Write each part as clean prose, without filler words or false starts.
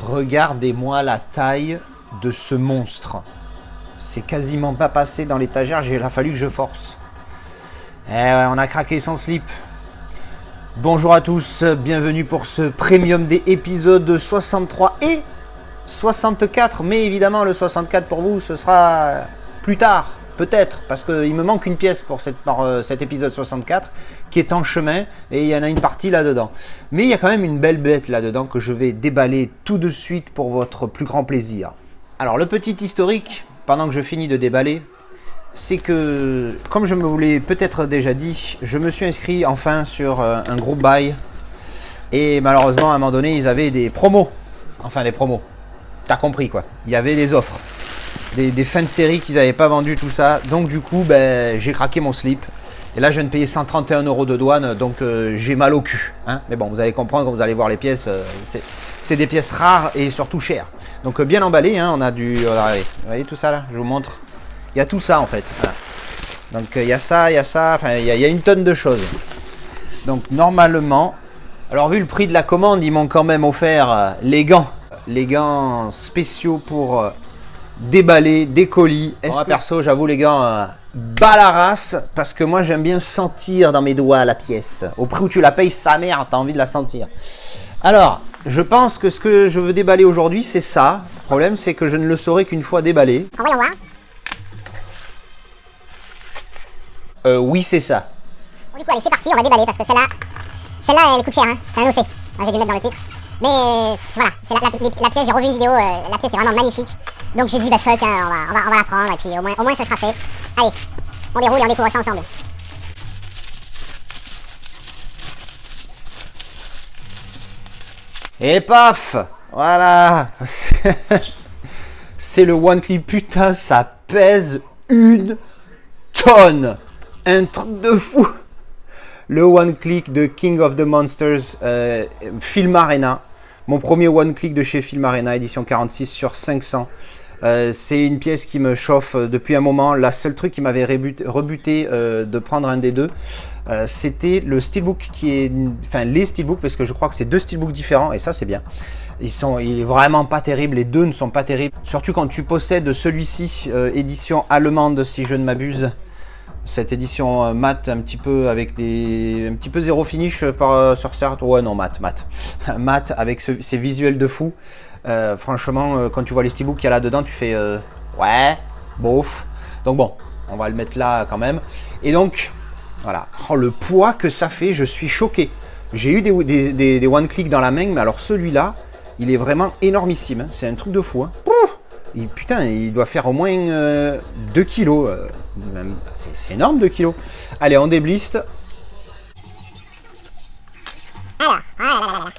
Regardez-moi la taille de ce monstre. C'est quasiment pas passé dans l'étagère, il a fallu que je force. Eh ouais, on a craqué sans slip. Bonjour à tous, bienvenue pour ce premium des épisodes 63 et 64. Mais évidemment, le 64 pour vous, ce sera plus tard, peut-être, parce qu'il me manque une pièce pour cet épisode 64 qui est en chemin et il y en a une partie là-dedans. Mais il y a quand même une belle bête là-dedans que je vais déballer tout de suite pour votre plus grand plaisir. Alors, le petit historique, pendant que je finis de déballer, c'est que, comme je me vous l'ai peut-être déjà dit, je me suis inscrit enfin sur un groupe buy. Et malheureusement, à un moment donné, ils avaient des promos. Enfin, des promos. T'as compris quoi. Il y avait des offres. Des fins de série qu'ils n'avaient pas vendu, tout ça. Donc du coup, j'ai craqué mon slip. Et là, je viens de payer 131 € de douane. Donc j'ai mal au cul. Hein. Mais bon, vous allez comprendre quand vous allez voir les pièces. C'est des pièces rares et surtout chères. Donc bien emballé. Hein. On a du... Regardez, vous voyez tout ça là? Je vous montre. Il y a tout ça en fait. Voilà. Donc il y a ça, enfin il y a une tonne de choses. Donc normalement, alors vu le prix de la commande, ils m'ont quand même offert les gants spéciaux pour déballer des colis. Moi perso, j'avoue les gants, bas la race, parce que moi j'aime bien sentir dans mes doigts la pièce. Au prix où tu la payes, sa mère, t'as envie de la sentir. Alors, je pense que ce que je veux déballer aujourd'hui, c'est ça. Le problème, c'est que je ne le saurai qu'une fois déballé. Voyons voir. Oui, c'est ça. Bon, du coup, allez, c'est parti, on va déballer parce que celle-là, elle coûte cher, hein. C'est un OC. J'ai dû le mettre dans le titre. Mais voilà, c'est la pièce, j'ai revu une vidéo, la pièce est vraiment magnifique. Donc j'ai dit, bah fuck, hein, on va la prendre et puis au moins ça sera fait. Allez, on déroule et on découvre ça ensemble. Et paf! Voilà! C'est le One Click. Putain, ça pèse une tonne! Un truc de fou! Le One Click de King of the Monsters, Film Arena. Mon premier One Click de chez Film Arena, édition 46 sur 500. C'est une pièce qui me chauffe depuis un moment. La seule truc qui m'avait rebuté de prendre un des deux, c'était le steelbook les steelbooks, parce que je crois que c'est deux steelbooks différents et ça c'est bien. Il est vraiment pas terrible, les deux ne sont pas terribles. Surtout quand tu possèdes celui-ci, édition allemande si je ne m'abuse. Cette édition mat un petit peu avec un petit peu zéro finish sur certes. Ouais non mat mat avec ces visuels de fou. Franchement quand tu vois les steelbooks qu'il y a là dedans tu fais ouais bof. Donc bon on va le mettre là quand même. Et donc voilà, oh, le poids que ça fait, je suis choqué. J'ai eu des one click dans la main, mais alors celui-là il est vraiment énormissime, hein. C'est un truc de fou, hein. Putain, il doit faire au moins 2 kilos. C'est énorme, 2 kilos. Allez, on débliste. Alors,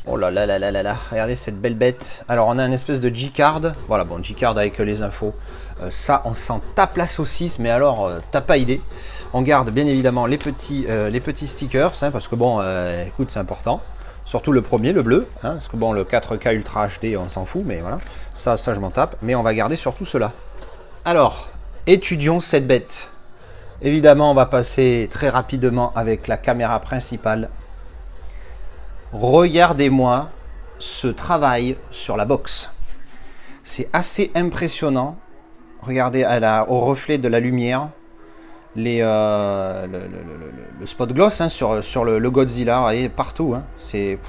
oh là là là là là là. Regardez cette belle bête. Alors, on a une espèce de G-card. Voilà, bon, G-card avec les infos. Ça, on s'en tape la saucisse, mais alors, t'as pas idée. On garde bien évidemment les petits stickers, hein, parce que bon, écoute, c'est important. Surtout le premier, le bleu, hein, parce que bon, le 4K Ultra HD, on s'en fout, mais voilà. Ça, je m'en tape. Mais on va garder surtout cela. Alors, étudions cette bête. Évidemment, on va passer très rapidement avec la caméra principale. Regardez-moi ce travail sur la box. C'est assez impressionnant. Regardez au reflet de la lumière. Le spot gloss, hein, sur le Godzilla, voyez, partout, hein, c'est...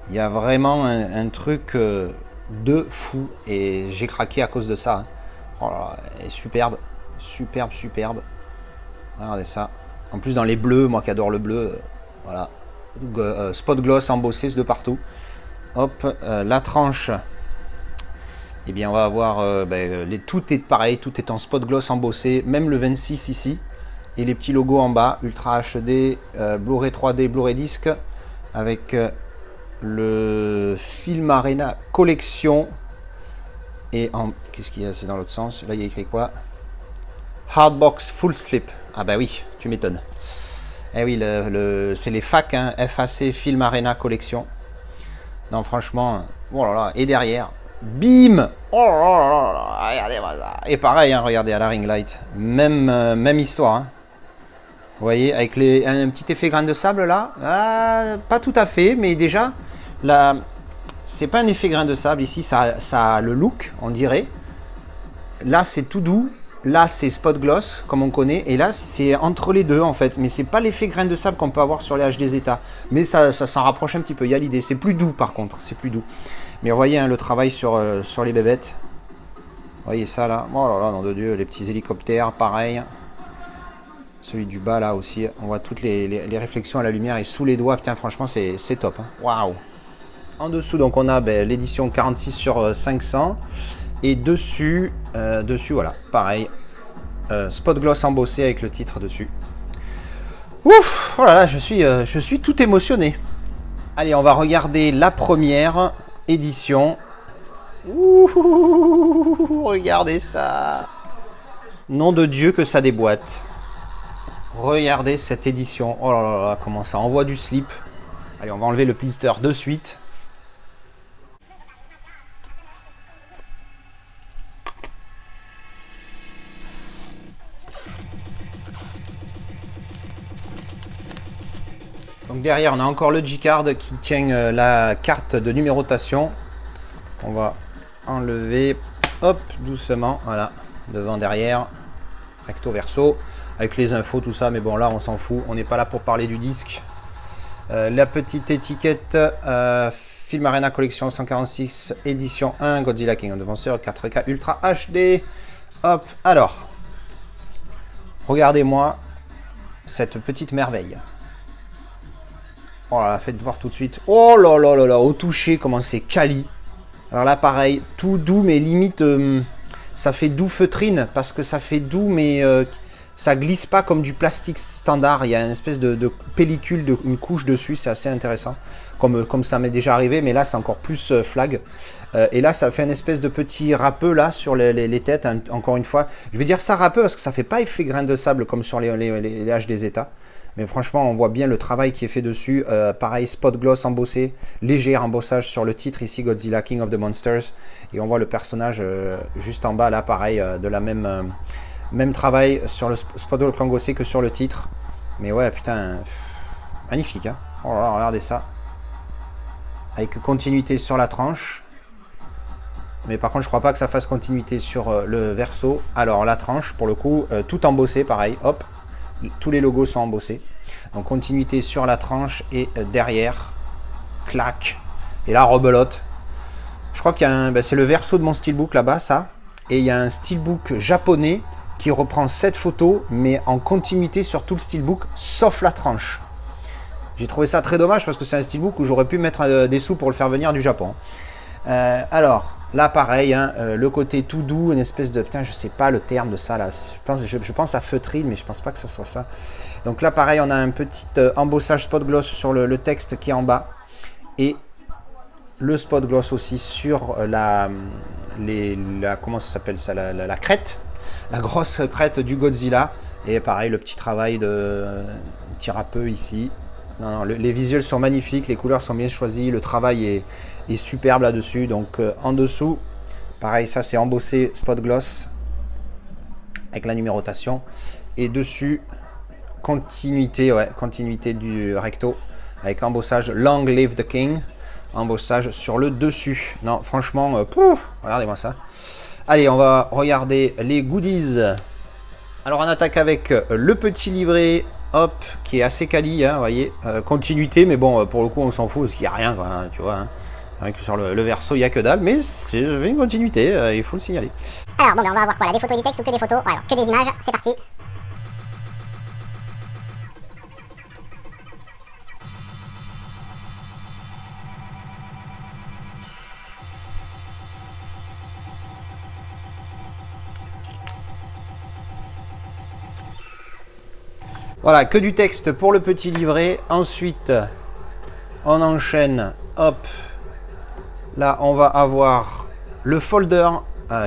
Il y a vraiment un truc de fou et j'ai craqué à cause de ça, hein. Oh là là, elle est superbe, superbe. Regardez ça. En plus dans les bleus, moi qui adore le bleu, voilà. Spot gloss embossé de partout. Hop, la tranche. Eh bien, on va avoir tout est pareil, tout est en spot gloss embossé, même le 26 ici, et les petits logos en bas, Ultra HD, Blu-ray 3D, Blu-ray disc, avec le Film Arena Collection, et qu'est-ce qu'il y a, c'est dans l'autre sens, là il y a écrit quoi? Hardbox Full Slip, ah bah oui, tu m'étonnes. Eh oui, c'est les FAC, hein, FAC Film Arena Collection. Non, franchement, oh là là, et derrière... Bim! Oh là là, regardez, voilà. Et pareil, hein, regardez à la ring light. Même histoire. Hein. Vous voyez, avec un petit effet grain de sable là. Ah, pas tout à fait, mais déjà, là, c'est pas un effet grain de sable ici, ça a le look, on dirait. Là, c'est tout doux. Là, c'est spot gloss, comme on connaît. Et là, c'est entre les deux, en fait. Mais c'est pas l'effet grain de sable qu'on peut avoir sur les HD Zeta. Mais ça s'en rapproche un petit peu. Il y a l'idée. C'est plus doux, par contre. C'est plus doux. Mais vous voyez, hein, le travail sur les bébêtes. Vous voyez ça, là. Oh là là, nom de Dieu. Les petits hélicoptères, pareil. Celui du bas, là, aussi. On voit toutes les réflexions à la lumière. Et sous les doigts, putain, franchement, c'est top. Waouh. Wow. En dessous, donc, on a l'édition 46 sur 500. Et dessus, voilà, pareil, spot gloss embossé avec le titre dessus. Ouf, oh là là, je suis tout émotionné. Allez, on va regarder la première édition. Ouh, regardez ça. Nom de Dieu que ça déboîte. Regardez cette édition. Oh là là là, comment ça envoie du slip. Allez, on va enlever le blister de suite. Donc derrière, on a encore le G-Card qui tient la carte de numérotation. On va enlever, hop, doucement, voilà, devant, derrière, recto, verso, avec les infos, tout ça. Mais bon, là, on s'en fout, on n'est pas là pour parler du disque. La petite étiquette, Film Arena Collection 146, édition 1, Godzilla King of the Monsters, 4K Ultra HD. Hop, alors, regardez-moi cette petite merveille. Oh là là, faites voir tout de suite. Oh là là là là, au toucher, comment c'est quali. Alors là, pareil, tout doux, mais limite, ça fait doux feutrine, parce que ça fait doux, mais ça glisse pas comme du plastique standard. Il y a une espèce de pellicule, une couche dessus, c'est assez intéressant. Comme ça m'est déjà arrivé, mais là, c'est encore plus flag. Et là, ça fait une espèce de petit râpeux, là, sur les têtes, hein, encore une fois. Je vais dire ça râpeux, parce que ça fait pas effet grain de sable, comme sur les HD Zeta. Mais franchement, on voit bien le travail qui est fait dessus. Pareil, spot gloss embossé, léger embossage sur le titre ici, Godzilla King of the Monsters. Et on voit le personnage juste en bas, là, pareil, de la même travail sur le spot gloss embossé que sur le titre. Mais ouais, putain, magnifique, hein. Oh là là, regardez ça. Avec continuité sur la tranche. Mais par contre, je crois pas que ça fasse continuité sur le verso. Alors, la tranche, pour le coup, tout embossé, pareil, hop. Tous les logos sont embossés. Donc continuité sur la tranche et derrière, clac. Et là, rebelote. Je crois qu'il y a c'est le verso de mon steelbook là-bas, ça. Et il y a un steelbook japonais qui reprend cette photo, mais en continuité sur tout le steelbook, sauf la tranche. J'ai trouvé ça très dommage parce que c'est un steelbook où j'aurais pu mettre des sous pour le faire venir du Japon. Alors, là pareil, hein, le côté tout doux, une espèce de... Putain, je sais pas le terme de ça là. Je pense à feutrine, mais je pense pas que ce soit ça. Donc là pareil, on a un petit embossage spot gloss sur le texte qui est en bas. Et le spot gloss aussi sur comment ça s'appelle ça, la crête. La grosse crête du Godzilla. Et pareil, le petit travail de petit râpeux ici. Non, les visuels sont magnifiques, les couleurs sont bien choisies, le travail est superbe là-dessus. Donc en dessous, pareil, ça c'est embossé spot gloss avec la numérotation. Et dessus, continuité du recto avec embossage Long Live the King, embossage sur le dessus. Non, franchement, regardez-moi ça. Allez, on va regarder les goodies. Alors on attaque avec le petit livret. Hop, qui est assez quali, hein, vous voyez, continuité, mais bon, pour le coup, on s'en fout, parce qu'il n'y a rien, quoi, hein, tu vois, hein. Rien que sur le verso, il n'y a que dalle, mais c'est une continuité, il faut le signaler. Alors, bon, on va avoir quoi, là, des photos du texte ou que des photos? Ouais, alors, que des images, c'est parti. Voilà, que du texte pour le petit livret. Ensuite, on enchaîne. Hop. Là, on va avoir le folder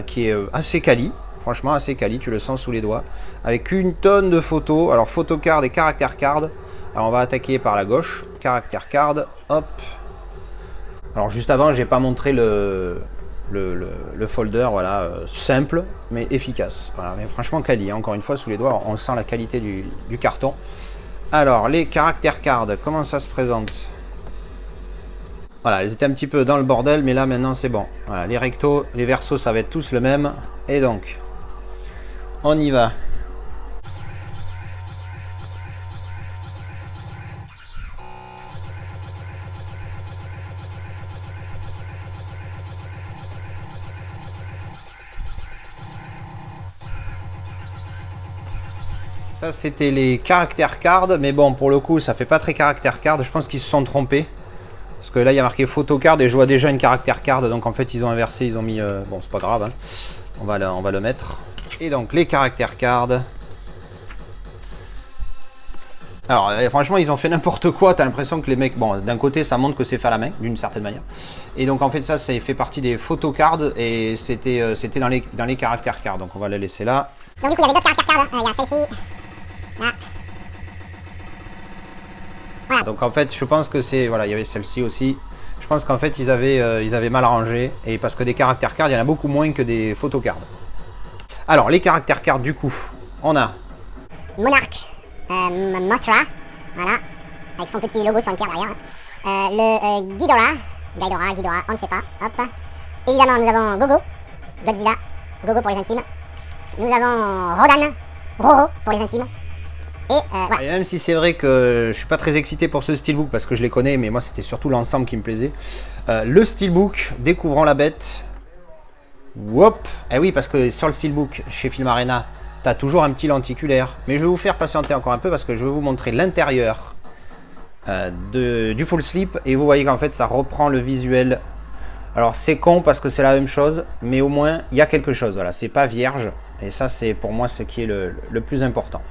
qui est assez quali. Franchement, assez quali. Tu le sens sous les doigts. Avec une tonne de photos. Alors, photocard et character card. Alors, on va attaquer par la gauche. Character card. Hop. Alors, juste avant, j'ai pas montré le folder, voilà, simple mais efficace. Voilà, mais franchement quali, hein, encore une fois sous les doigts, on sent la qualité du carton. Alors les caractère cards, comment ça se présente? Voilà, ils étaient un petit peu dans le bordel, mais là maintenant c'est bon. Voilà, les rectos, les versos, ça va être tous le même. Et donc, on y va. Ça c'était les caractère cards, mais bon pour le coup ça fait pas très caractère card, je pense qu'ils se sont trompés. Parce que là il y a marqué photo card et je vois déjà une caractère card, donc en fait ils ont inversé, ils ont mis... bon c'est pas grave, hein. On va le mettre. Et donc les caractère cards. Alors franchement ils ont fait n'importe quoi, t'as l'impression que les mecs... Bon d'un côté ça montre que c'est fait à la main, d'une certaine manière. Et donc en fait ça fait partie des photo cards et c'était dans les caractère cards, donc on va les laisser là. Donc du coup il y avait d'autres caractère cards, il y a celle-ci. Là. Voilà. Donc en fait je pense que c'est... Voilà, il y avait celle-ci aussi. Je pense qu'en fait ils avaient mal rangé. Et parce que des caractère cards, il y en a beaucoup moins que des photo cards. Alors les caractère cards du coup, on a... Monarch, Mothra, voilà, avec son petit logo sur une pierre derrière. Le Ghidorah, on ne sait pas, hop. Évidemment nous avons Gogo, Godzilla, Gogo pour les intimes. Nous avons Rodan, Roro pour les intimes. Ouais. Et même si c'est vrai que je suis pas très excité pour ce steelbook parce que je les connais, mais moi c'était surtout l'ensemble qui me plaisait. Le steelbook, découvrant la bête. Whoop. Eh oui, parce que sur le steelbook chez Film Arena, tu as toujours un petit lenticulaire. Mais je vais vous faire patienter encore un peu parce que je vais vous montrer l'intérieur du full slip. Et vous voyez qu'en fait ça reprend le visuel. Alors c'est con parce que c'est la même chose, mais au moins il y a quelque chose. Voilà, c'est pas vierge. Et ça c'est pour moi ce qui est le plus important.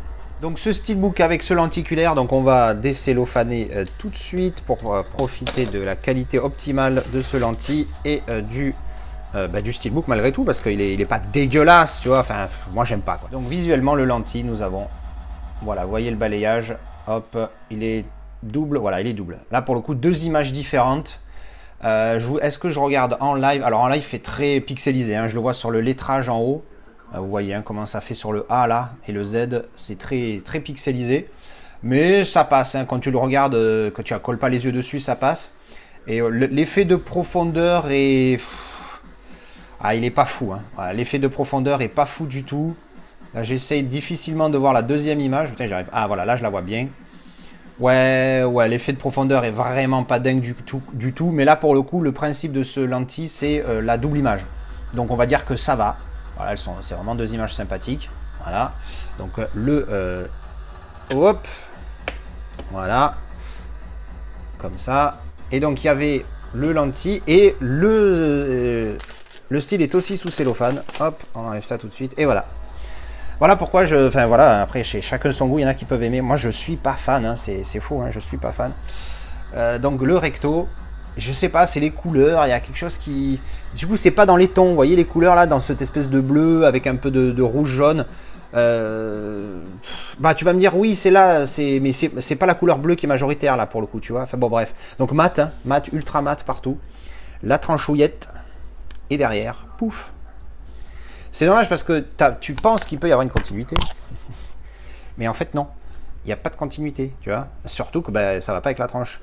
Donc ce steelbook avec ce lenticulaire, donc on va décellophaner tout de suite pour profiter de la qualité optimale de ce lentille et du steelbook malgré tout, parce qu'il est pas dégueulasse, tu vois, enfin moi j'aime pas quoi. Donc visuellement le lentille, nous avons, voilà, vous voyez le balayage, hop, il est double, voilà, il est double. Là pour le coup, deux images différentes. Est-ce que je regarde en live? Alors en live fait très pixelisé, hein, je le vois sur le lettrage en haut. Vous voyez hein, comment ça fait sur le A là, et le Z, c'est très, très pixelisé. Mais ça passe, hein, quand tu le regardes, que tu ne colles pas les yeux dessus, ça passe. Et l'effet de profondeur est... Ah, il est pas fou. Hein. Voilà, l'effet de profondeur est pas fou du tout. Là, j'essaye difficilement de voir la deuxième image. Putain, j'arrive. Ah, voilà, là, je la vois bien. Ouais, l'effet de profondeur est vraiment pas dingue du tout. Mais là, pour le coup, le principe de ce lentille, c'est la double image. Donc, on va dire que ça va. Voilà, c'est vraiment deux images sympathiques. Voilà. Donc hop. Voilà. Comme ça. Et donc il y avait le lentille et le style est aussi sous cellophane. Hop, on enlève ça tout de suite. Et voilà. Voilà pourquoi enfin voilà, après chez chacun son goût, il y en a qui peuvent aimer. Moi je suis pas fan, hein, c'est faux, hein, je suis pas fan. Donc le recto. Je sais pas, c'est les couleurs, il y a quelque chose qui... Du coup, c'est pas dans les tons, vous voyez les couleurs là, dans cette espèce de bleu avec un peu de rouge-jaune. Bah, tu vas me dire, oui, c'est là, mais c'est pas la couleur bleue qui est majoritaire là pour le coup, tu vois. Enfin bon, bref. Donc mat, hein, mat, ultra mat partout. La tranchouillette. Et derrière, pouf. C'est dommage parce que tu penses qu'il peut y avoir une continuité. Mais en fait, non. Il n'y a pas de continuité, tu vois. Surtout que bah, ça va pas avec la tranche.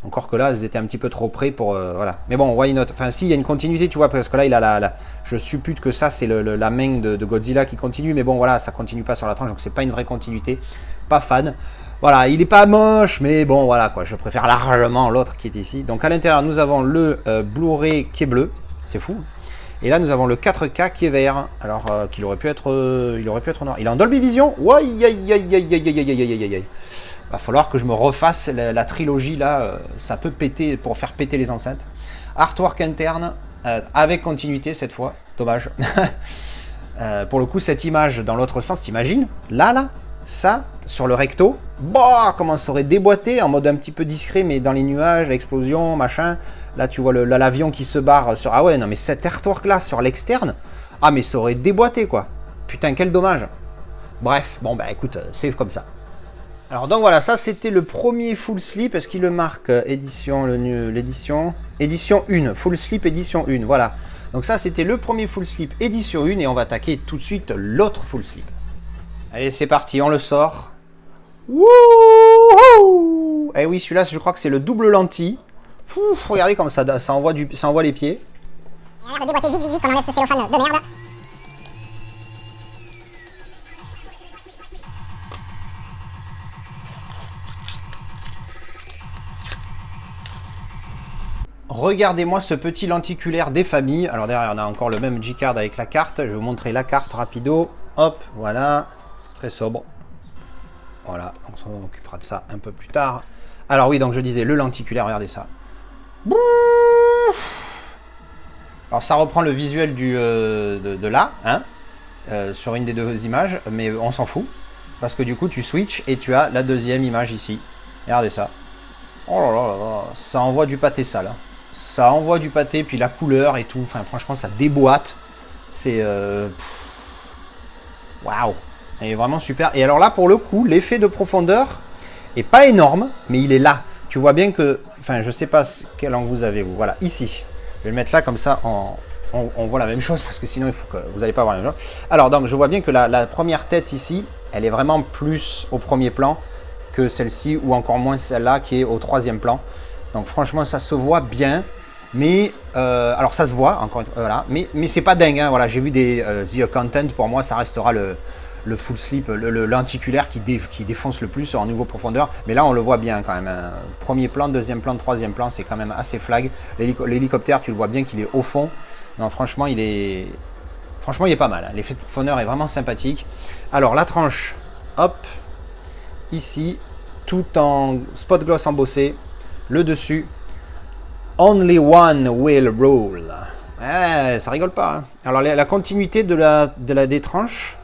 Encore que là, ils étaient un petit peu trop près pour... voilà. Mais bon, why not? Enfin, si, il y a une continuité, tu vois, parce que là, il a je suppute que ça, c'est la main de Godzilla qui continue. Mais bon, voilà, ça continue pas sur la tranche, donc c'est pas une vraie continuité. Pas fan. Voilà, il est pas moche, mais bon, voilà, quoi. Je préfère largement l'autre qui est ici. Donc, à l'intérieur, nous avons le Blu-ray qui est bleu. C'est fou. Et là, nous avons le 4K qui est vert. Alors, qu'il aurait pu être... noir. Il est en Dolby Vision. Va falloir que je me refasse la trilogie là, ça peut péter pour faire péter les enceintes. Artwork interne avec continuité cette fois, dommage. Pour le coup, cette image dans l'autre sens, t'imagines? Là, ça, sur le recto, bah, comment ça aurait déboîté en mode un petit peu discret, mais dans les nuages, l'explosion, machin. Là, tu vois l'avion qui se barre sur... Ah ouais, non, mais cet artwork là sur l'externe, ah, mais ça aurait déboîté quoi. Putain, quel dommage. Bref, bon, bah écoute, c'est comme ça. Alors donc voilà, ça c'était le premier full slip, est-ce qu'il le marque édition 1, full slip édition 1, voilà. Donc ça, c'était le premier full slip édition 1 et on va attaquer tout de suite l'autre full slip. Allez, c'est parti, on le sort. Wouhou! Eh oui, celui-là, je crois que c'est le double lentille. Ouf, regardez comme ça envoie les pieds. Il a l'air de déboîter vite qu'on enlève ce cellophane de merde. Regardez-moi ce petit lenticulaire des familles. Alors derrière, on a encore le même G-card avec la carte. Je vais vous montrer la carte rapido. Hop, voilà. Très sobre. Voilà, on s'en occupera de ça un peu plus tard. Alors oui, donc je disais, le lenticulaire, regardez ça. Alors ça reprend le visuel de là, hein, sur une des deux images, mais on s'en fout. Parce que du coup, tu switches et tu as la deuxième image ici. Regardez ça. Oh là là là là, ça envoie du pâté ça là. Ça envoie du pâté, puis la couleur et tout. Enfin, franchement, ça déboîte. C'est... Waouh! Elle est vraiment super. Et alors là, pour le coup, l'effet de profondeur est pas énorme, mais il est là. Tu vois bien que... Enfin, je sais pas quel angle vous avez, vous. Voilà, ici. Je vais le mettre là, comme ça, on voit la même chose, parce que sinon, il faut que vous n'allez pas voir la même chose. Alors, donc, je vois bien que la première tête ici, elle est vraiment plus au premier plan que celle-ci, ou encore moins celle-là, qui est au troisième plan. Donc, franchement, ça se voit bien. Mais, alors ça se voit, encore une fois, voilà. Mais c'est pas dingue, hein, voilà. J'ai vu des The Content, pour moi, ça restera le full slip, le lenticulaire qui défonce le plus en niveau profondeur. Mais là, on le voit bien quand même. Hein. Premier plan, deuxième plan, troisième plan, c'est quand même assez flag. L'hélicoptère, tu le vois bien qu'il est au fond. Non, franchement, il est pas mal. Hein. L'effet de profondeur est vraiment sympathique. Alors, la tranche, hop, ici, tout en spot gloss embossé. Le dessus, only one will roll. Ouais, ça rigole pas. Hein. Alors, la continuité des tranches.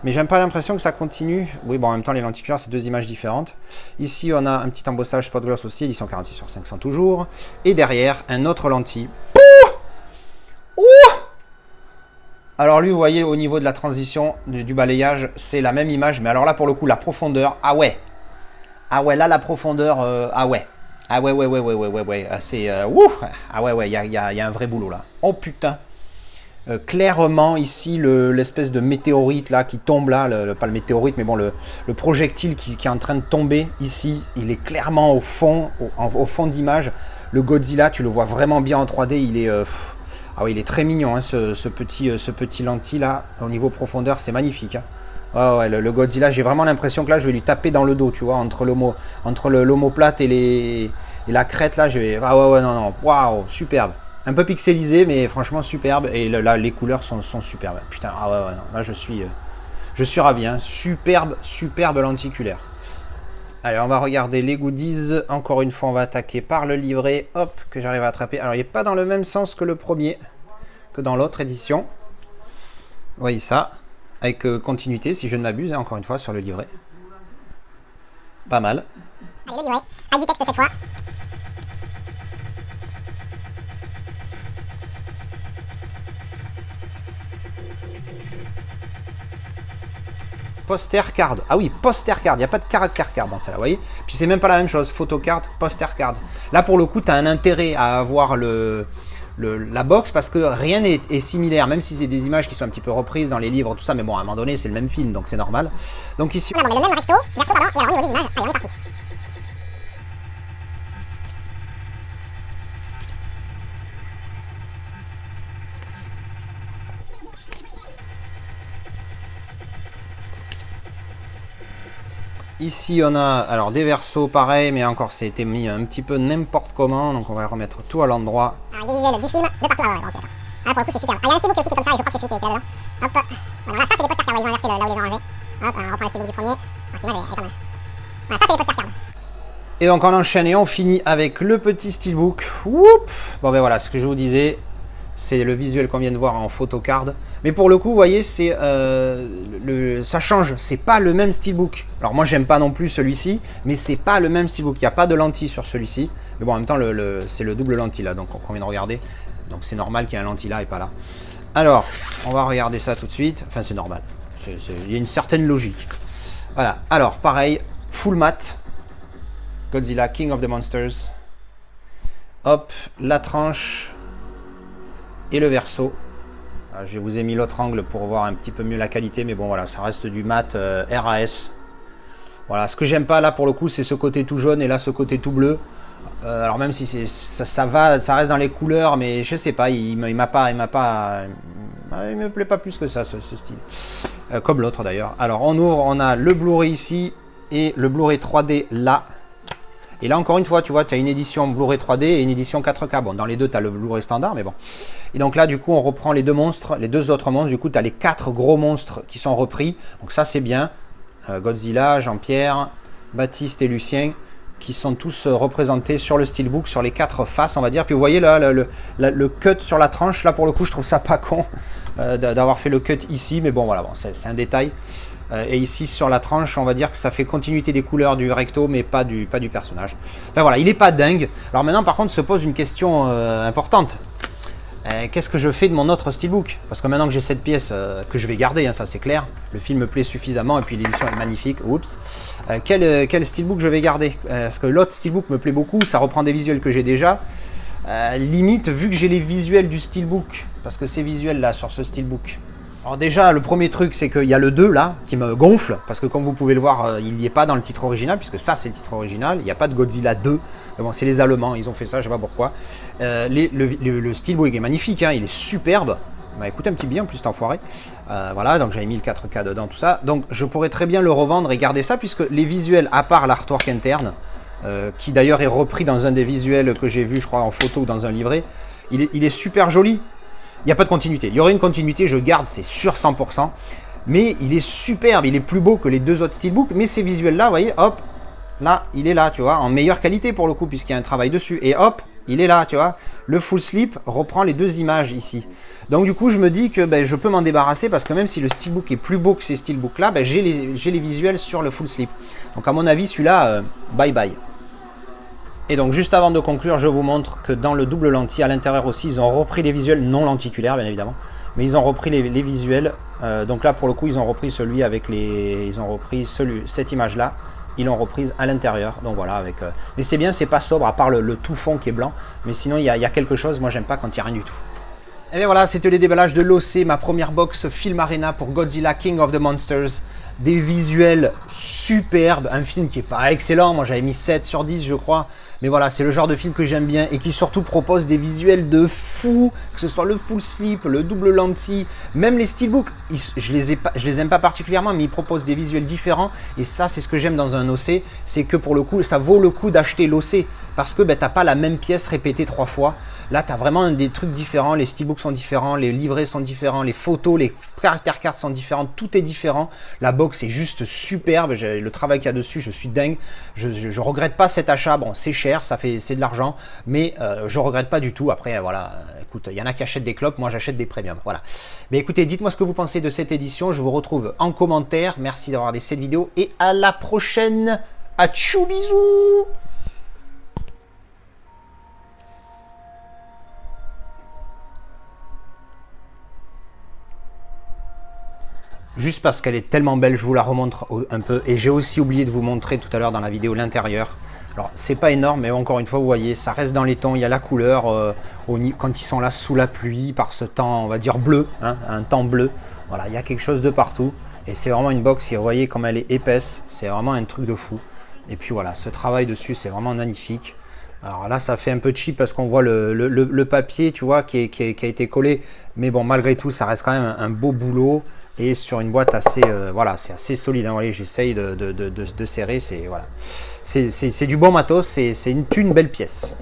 Mais j'aime pas l'impression que ça continue. Oui, bon, en même temps, les lenticulaires, c'est deux images différentes. Ici, on a un petit embossage spot gloss aussi, édition 46/500 toujours. Et derrière, un autre lentille. Ouh! Alors lui, vous voyez, au niveau de la transition, du balayage, c'est la même image. Mais alors là, pour le coup, la profondeur, ah ouais. Ah ouais, là, la profondeur, ah ouais. Ah ouais. C'est, ouh! Ah ouais, il y a un vrai boulot là. Oh putain! Clairement ici l'espèce de météorite là qui tombe là, pas le météorite mais bon le projectile qui est en train de tomber ici, il est clairement au fond d'image. Le Godzilla, tu le vois vraiment bien en 3D, il est ah oui, il est très mignon hein, ce petit lentille là au niveau profondeur, c'est magnifique. Hein. Oh, ouais, le Godzilla, j'ai vraiment l'impression que là je vais lui taper dans le dos, tu vois, entre l'omoplate et la crête là, ah ouais non, waouh, superbe. Un peu pixelisé, mais franchement superbe. Et là, les couleurs sont superbes. Putain, ah ouais, non. Là, je suis ravi. Hein. Superbe lenticulaire. Allez, on va regarder les goodies. Encore une fois, on va attaquer par le livret. Hop, que j'arrive à attraper. Alors, il n'est pas dans le même sens que le premier, que dans l'autre édition. Vous voyez ça. Avec continuité, si je ne m'abuse, hein, encore une fois, sur le livret. Pas mal. Allez, le livret. Avec du texte cette fois. Poster card. Ah oui, poster card. Il n'y a pas de caractère card dans celle-là, vous voyez. Puis c'est même pas la même chose. Photo card, poster card. Là, pour le coup, tu as un intérêt à avoir la box parce que rien n'est similaire. Même si c'est des images qui sont un petit peu reprises dans les livres, tout ça. Mais bon, à un moment donné, c'est le même film, donc c'est normal. Donc ici... On a le même recto, verso, pardon. Et alors, au niveau des images, allez, on est parti. Ici, on a alors des versos pareil, mais encore, ça a été mis un petit peu n'importe comment. Donc, on va remettre tout à l'endroit. Alors, des visuels du film, de partout. Ah ouais, ok. Ah, pour le coup, c'est super. Ah, il y a un steelbook aussi qui est comme ça, et je crois que c'est celui qui est là dedans. Hop. Voilà, ça, c'est des posters cards. Ils ont inversé là où ils ont rangé. Hop, on reprend le steelbook du premier. Ah, cette image, elle est pas mal. Voilà, ça, c'est des posters cards. Et donc, on enchaîne et on finit avec le petit steelbook. Whoop. Bon, ben voilà, ce que je vous disais, c'est le visuel qu'on vient de voir en photocard. Mais pour le coup, vous voyez, c'est ça change. C'est pas le même steelbook. Alors moi, j'aime pas non plus celui-ci, mais c'est pas le même steelbook. Il n'y a pas de lentille sur celui-ci. Mais bon, en même temps, c'est le double lentille là, donc on vient de regarder. Donc c'est normal qu'il y ait un lentille là et pas là. Alors, on va regarder ça tout de suite. Enfin, c'est normal. Il y a une certaine logique. Voilà. Alors, pareil, full matte. Godzilla, King of the Monsters. Hop, la tranche. et le verso. Je vous ai mis l'autre angle pour voir un petit peu mieux la qualité, mais bon voilà, ça reste du mat RAS. Voilà, ce que j'aime pas là pour le coup, c'est ce côté tout jaune et là ce côté tout bleu. Alors même si ça reste dans les couleurs, mais je sais pas, il me plaît pas plus que ça ce style. Comme l'autre d'ailleurs. Alors on ouvre, on a le Blu-ray ici et le Blu-ray 3D là. Et là encore une fois, tu vois, tu as une édition Blu-ray 3D et une édition 4K. Bon, dans les deux, tu as le Blu-ray standard, mais bon. Et donc là, du coup, on reprend les deux monstres, les deux autres monstres. Du coup, tu as les 4 gros monstres qui sont repris. Donc ça, c'est bien. Godzilla, Jean-Pierre, Baptiste et Lucien, qui sont tous représentés sur le steelbook, sur les 4 faces, on va dire. Puis vous voyez là, le cut sur la tranche, là, pour le coup, je trouve ça pas con d'avoir fait le cut ici. Mais bon, voilà, bon, c'est un détail. Et ici sur la tranche, on va dire que ça fait continuité des couleurs du recto, mais pas du personnage. Enfin voilà, il est pas dingue. Alors maintenant par contre se pose une question importante. Qu'est-ce que je fais de mon autre steelbook? Parce que maintenant que j'ai cette pièce que je vais garder, hein, ça c'est clair. Le film me plaît suffisamment et puis l'édition est magnifique. Oups. Quel steelbook je vais garder? Parce que l'autre steelbook me plaît beaucoup, ça reprend des visuels que j'ai déjà. Limite, vu que j'ai les visuels du steelbook, parce que ces visuels là sur ce steelbook. Alors déjà, le premier truc, c'est qu'il y a le 2 là, qui me gonfle, parce que comme vous pouvez le voir, il n'y est pas dans le titre original, puisque ça c'est le titre original, il n'y a pas de Godzilla 2, bon, c'est les Allemands, ils ont fait ça, je sais pas pourquoi. Le steelbook est magnifique, hein, il est superbe, bah écoute un petit bien en plus, cet enfoiré. Voilà, donc j'avais mis le 4K dedans, tout ça, donc je pourrais très bien le revendre et garder ça, puisque les visuels, à part l'artwork interne, qui d'ailleurs est repris dans un des visuels que j'ai vu, je crois, en photo ou dans un livret, il est super joli. Il n'y a pas de continuité. Il y aurait une continuité, je garde, c'est sûr 100%. Mais il est superbe, il est plus beau que les deux autres steelbooks. Mais ces visuels-là, vous voyez, hop, là, il est là, tu vois, en meilleure qualité pour le coup, puisqu'il y a un travail dessus. Et hop, il est là, tu vois. Le full slip reprend les deux images ici. Donc du coup, je me dis que ben, je peux m'en débarrasser, parce que même si le steelbook est plus beau que ces steelbooks-là, ben, j'ai les visuels sur le full slip. Donc à mon avis, celui-là, bye bye. Et donc juste avant de conclure, je vous montre que dans le double lentille, à l'intérieur aussi, ils ont repris les visuels non lenticulaires bien évidemment, mais ils ont repris les visuels. Donc là pour le coup, ils ont repris celui avec les, ils ont repris cette image là, ils l'ont reprise à l'intérieur. Donc voilà avec. Mais c'est bien, c'est pas sobre à part le tout fond qui est blanc, mais sinon il y a quelque chose. Moi j'aime pas quand il y a rien du tout. Et bien voilà, c'était le déballage de l'OC, ma première box Film Arena pour Godzilla King of the Monsters. Des visuels superbes, un film qui est pas excellent, moi j'avais mis 7 sur 10 je crois, mais voilà, c'est le genre de film que j'aime bien et qui surtout propose des visuels de fou, que ce soit le full slip, le double lentille, même les steelbooks, je les aime pas particulièrement, mais ils proposent des visuels différents et ça c'est ce que j'aime dans un OC, c'est que pour le coup, ça vaut le coup d'acheter l'OC parce que ben, t'as pas la même pièce répétée 3 fois. Là, tu as vraiment des trucs différents, les steelbooks sont différents, les livrets sont différents, les photos, les caractères cartes sont différents, tout est différent. La box est juste superbe, le travail qu'il y a dessus, je suis dingue. Je regrette pas cet achat, bon c'est cher, c'est de l'argent, mais je regrette pas du tout. Après, voilà, écoute, il y en a qui achètent des clopes, moi j'achète des premiums, voilà. Mais écoutez, dites-moi ce que vous pensez de cette édition, je vous retrouve en commentaire, merci d'avoir regardé cette vidéo et à la prochaine, à tchou bisous. Juste parce qu'elle est tellement belle, je vous la remontre un peu. Et j'ai aussi oublié de vous montrer tout à l'heure dans la vidéo l'intérieur. Alors, c'est pas énorme, mais encore une fois, vous voyez, ça reste dans les tons. Il y a la couleur quand ils sont là sous la pluie, par ce temps, on va dire bleu, hein, un temps bleu. Voilà, il y a quelque chose de partout. Et c'est vraiment une box, vous voyez comme elle est épaisse. C'est vraiment un truc de fou. Et puis voilà, ce travail dessus, c'est vraiment magnifique. Alors là, ça fait un peu cheap parce qu'on voit le papier, tu vois, qui a été collé. Mais bon, malgré tout, ça reste quand même un beau boulot. Et sur une boîte assez, voilà, c'est assez solide. Hein, vous voyez, j'essaye de serrer. C'est voilà, c'est du bon matos. C'est une belle pièce.